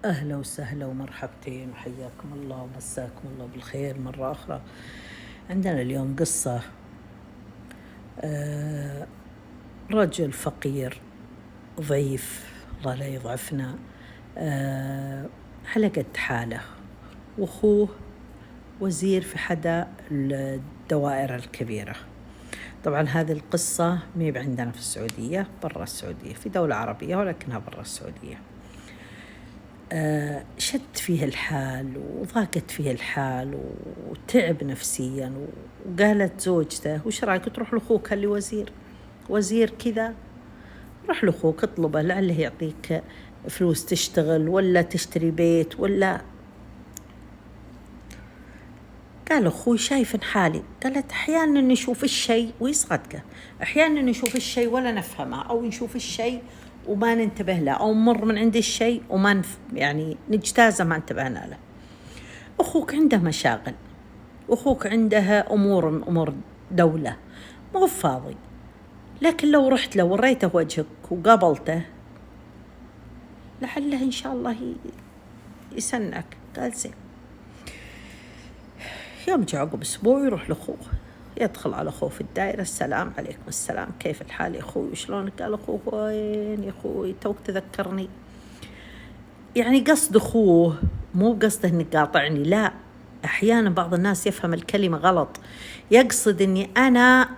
أهلا وسهلا ومرحبتين وحياكم الله ومساكم الله بالخير مرة أخرى. عندنا اليوم قصة. رجل فقير ضعيف، الله لا يضعفنا، على قد حاله، وأخوه وزير في حدا الدوائر الكبيرة. طبعا هذه القصة ميب عندنا في السعودية، برا السعودية، في دولة عربية ولكنها برا السعودية. شد فيه الحال وضاقت فيه الحال وتعب نفسيا، وقالت زوجته: وش رايك تروح لأخوك اللي وزير كذا، روح لأخوك اطلبه لعله يعطيك فلوس تشتغل ولا تشتري بيت ولا. قال أخوي: شايف حالي. قالت: أحيانا نشوف الشيء ويصدقه، أحيانا نشوف الشيء ولا نفهمه، أو نشوف الشيء وما ننتبه له، أو مر من عند الشيء وما يعني نجتازه ما انتبهنا له. أخوك عنده مشاغل، أخوك عنده أمور من أمور دولة، مو فاضي، لكن لو رحت له وريته وجهك وقابلته لعله إن شاء الله يسنك. قال: زين. يوم جاء عقب أسبوع يروح لأخوه، يدخل على أخوه في الدائرة: السلام عليكم. السلام، كيف الحال يا أخوي وشلونك؟ قال أخوه: وين يا أخوي توك تذكرني. يعني قصد أخوه مو قصده إنك قاطعني، لا، أحيانا بعض الناس يفهم الكلمة غلط، يقصد إني أنا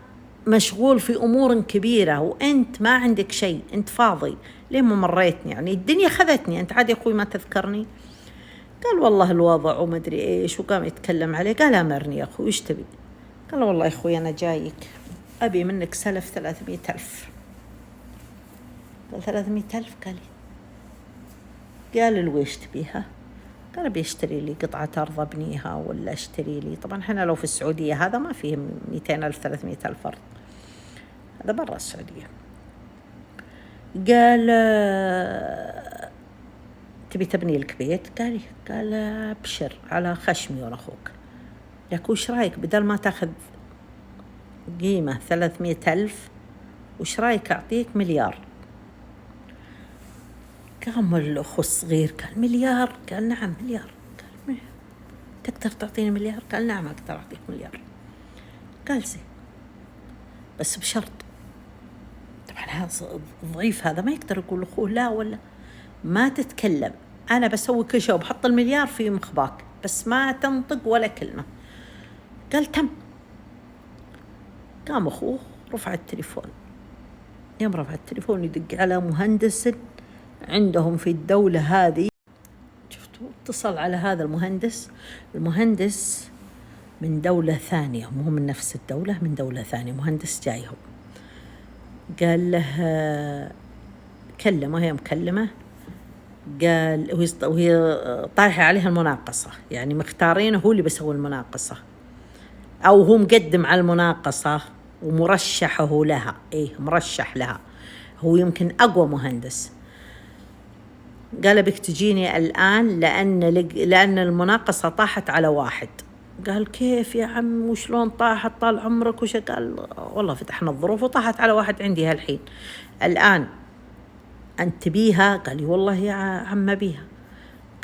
مشغول في أمور كبيرة وأنت ما عندك شيء، أنت فاضي، ليه ما مريتني؟ يعني الدنيا خذتني، أنت عاد يا أخوي ما تذكرني. قال: والله الوضع وما أدري إيش، وقام يتكلم عليه. قال: أمرني يا أخوي، إيش تبي؟ قال: والله يا أخوي أنا جايك أبي منك سلف 300,000. قال: 300,000؟ قال: الويش تبيها؟ قال: أبي أشتري لي قطعة أرض أبنيها، ولا أشتري لي، طبعا إحنا لو في السعودية هذا ما فيه 200,000 300,000 أرض، هذا برا السعودية. قال: تبي تبني لك بيت؟ قال: أبشر على خشمي وأنا أخوك، لك وش رايك بدل ما تاخذ قيمة 300,000 وش رايك أعطيك 1,000,000؟ قام الأخو الصغير قال: 1,000,000؟ قال: نعم 1,000,000. قال: تقدر تعطيني 1,000,000؟ قال: نعم أقدر أعطيك 1,000,000. قال: زين، بس بشرط. طبعا هذا ضعيف، هذا ما يقدر يقول لأخوه لا، ولا ما تتكلم، أنا بسوي كل شيء وبحط 1,000,000 في مخباك، بس ما تنطق ولا كلمة. قال: تم. قام أخوه رفع التليفون، يوم رفع التليفون يدق على مهندس عندهم في الدولة هذه. شفتوا؟ اتصل على هذا المهندس من دولة ثانية، مو من نفس الدولة، من دولة ثانية، مهندس جايهم. قال له كلمه، هي مكلمة. قال وهي طايحة عليها المناقصة، يعني مختارينه هو اللي بيسوي المناقصة، أو هو مقدم على المناقصة ومرشحه لها، مرشح لها، هو يمكن أقوى مهندس. قال: بك تجيني الآن لأن المناقصة طاحت على واحد. قال: كيف يا عم وشلون طاحت؟ طال عمرك وش؟ قال: والله فتحنا الظروف وطاحت على واحد عندي هالحين، الآن أنت بيها؟ قال: والله يا عم بيها.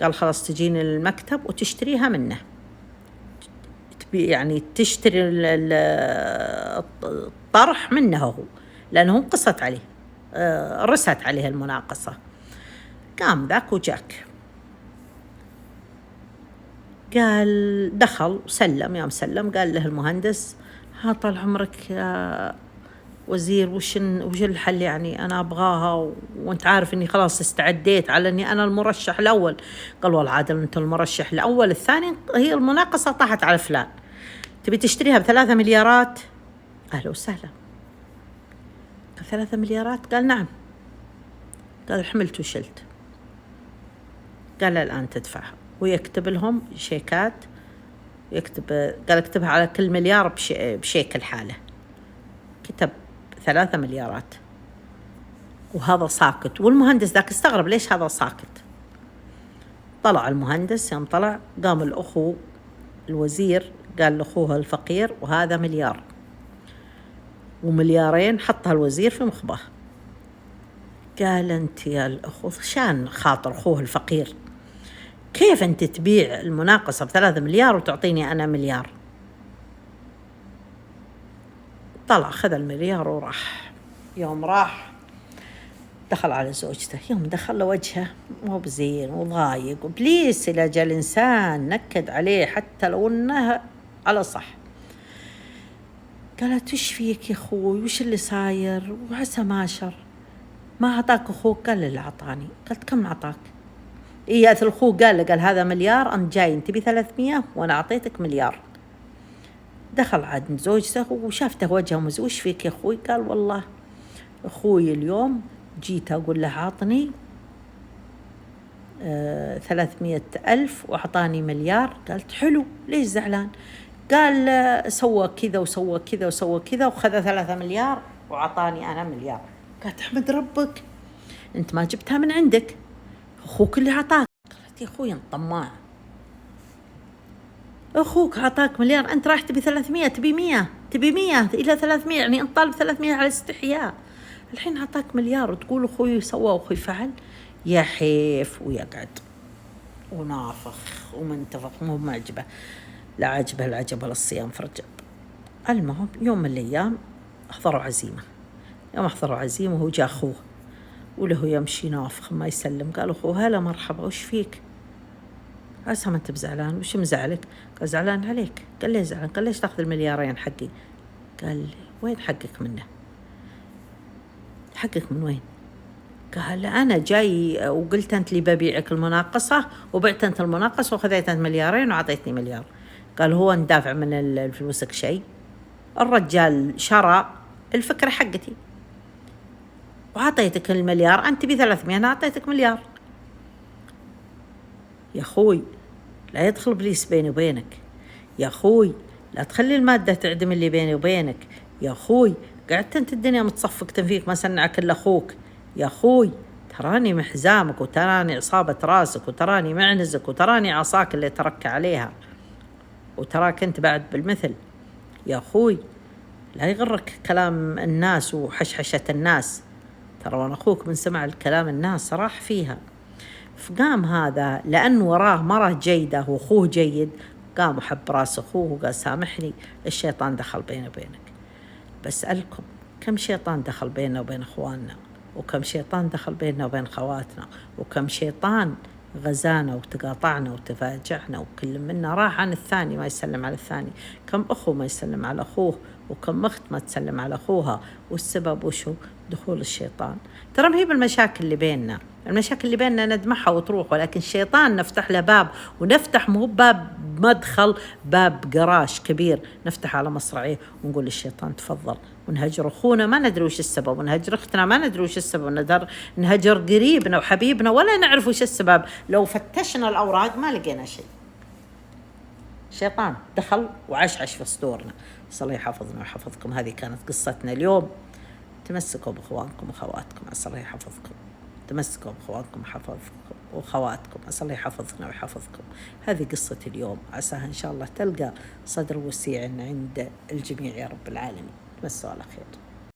قال: خلاص تجيني المكتب وتشتريها منه، يعني تشتري الطرح منه هو، لأنه انقصت عليه، رست عليه المناقصة. قام ذاك وجاك، قال دخل وسلم. يوم سلم قال له المهندس: ها طال عمرك يا وزير، وش الحل؟ يعني أنا أبغاها وأنت عارف إني خلاص استعديت على إني أنا المرشح الأول. قال: والله عادل أنت المرشح الأول، الثاني هي المناقصة طاحت على فلان، تبي تشتريها ب3 مليارات؟ أهلا وسهلا. قال: 3 مليارات؟ قال: نعم. قال: حملت وشلت. قال: الآن تدفعها، ويكتب لهم شيكات، قال: اكتبها على كل 1,000,000 بشيك الحالة. كتب 3 مليارات وهذا ساكت، والمهندس ذاك استغرب ليش هذا ساكت. طلع المهندس، يوم طلع قام الأخو الوزير قال لأخوه الفقير: وهذا 1,000,000 و2,000,000 حطها الوزير في مخباه. قال: أنت يا الأخو، شان خاطر أخوه الفقير، كيف أنت تبيع المناقصة ب3 مليار وتعطيني أنا مليار؟ طلع خذ المليار وراح. يوم راح دخل على زوجته، يوم دخل له وجهه مو بزين وضايق، وبليس إلى جاء الإنسان نكد عليه حتى لو إنه على صح. قالت وش فيك يا أخوي، وش اللي صاير، وعسى ما شر، ما أعطاك أخوك؟ قال اللي أعطاني. قالت كم أعطاك؟ إيه الأخوه قال هذا مليار، أنت جاي أنت ب300 وأنا أعطيتك مليار. دخل عند زوجته وشافته وجهه وش فيك يا أخوي؟ قال والله أخوي اليوم جيت أقول له عطني 300,000 وأعطاني مليار. قالت حلو، ليش زعلان؟ قال سوى كذا وسوى كذا وسوى كذا وخذ 3 مليار وعطاني أنا مليار. قالت احمد ربك، أنت ما جبتها من عندك، أخوك اللي عطاك. قالت يا أخوي أنت طماع، أخوك عطاك مليار، أنت راح تبي 300، تبي 100، تبي 100 إلى 300، يعني أنت طالب 300 على استحياء. الحين عطاك مليار وتقول أخوي سوى وأخوي فعل؟ يا حيف. ويقعد ونافخ ومنتفخ، مو معجبه، لا عجبه العجب ولا الصيام في رجب. المهم يوم من الأيام أحضروا عزيمة. يوم أحضروا عزيمة هو جاء أخوه وله يمشي نافخ ما يسلم. قال أخوه هلا مرحبا، وش فيك؟ عسى ما أنت بزعلان، وش مزعلك؟ قال زعلان عليك. قال ليه زعلان؟ قال ليش تأخذ المليارين حقي؟ قال وين حقك منه؟ حقك من وين؟ قال أنا جاي وقلت أنت لي ببيعك المناقصة، وبعت أنت المناقصة وخذيت أنت مليارين وعطيتني مليار. قال هو ندافع من الفلوسك شيء؟ الرجال شرى الفكرة حقتي وعطيتك المليار، أنت ب300 أنا عطيتك مليار. يا أخوي لا يدخل إبليس بيني وبينك، يا أخوي لا تخلي المادة تعدم اللي بيني وبينك، يا أخوي قعدت أنت الدنيا متصفق تنفيك ما سنعك إلا أخوك، يا أخوي تراني محزامك وتراني عصابة راسك وتراني معنزك وتراني عصاك اللي ترك عليها وتراك أنت بعد بالمثل. يا أخوي لا يغرك كلام الناس وحشحشة الناس، ترى وانا أخوك من سمع الكلام الناس راح فيها. فقام هذا لأن وراه مرة جيدة وأخوه جيد، قام وحب راس أخوه وقال سامحني الشيطان دخل بيني وبينك. بسألكم كم شيطان دخل بيننا وبين أخواننا، وكم شيطان دخل بيننا وبين خواتنا، وكم شيطان غزانا وتقاطعنا وتفاجعنا، وكل منا راح عن الثاني ما يسلم على الثاني. كم أخو ما يسلم على أخوه، وكم أخت ما تسلم على أخوها، والسبب وشو؟ دخول الشيطان. ترى ما هي بالمشاكل اللي بيننا، المشاكل اللي بيننا ندمعها وتروح، ولكن الشيطان نفتح له باب، ونفتح مو باب مدخل، باب جراج كبير نفتح على مصراعيه ونقول للشيطان تفضل، ونهجر أخونا ما ندري وش السبب، ونهجر أختنا ما ندري وش السبب، نهجر قريبنا وحبيبنا ولا نعرف وش السبب. لو فتشنا الأوراق ما لقينا شيء. الشيطان دخل وعشعش في صدورنا. الله يحفظنا ويحفظكم. هذه كانت قصتنا اليوم. تمسكوا بأخوانكم وخواتكم، الله يحفظكم. تمسكوا بأخوانكم وخواتكم، الله يحفظنا ويحفظكم. هذه قصة اليوم، عساها إن شاء الله تلقى صدر وسيع عند الجميع يا رب العالمين. تمسوا على خير.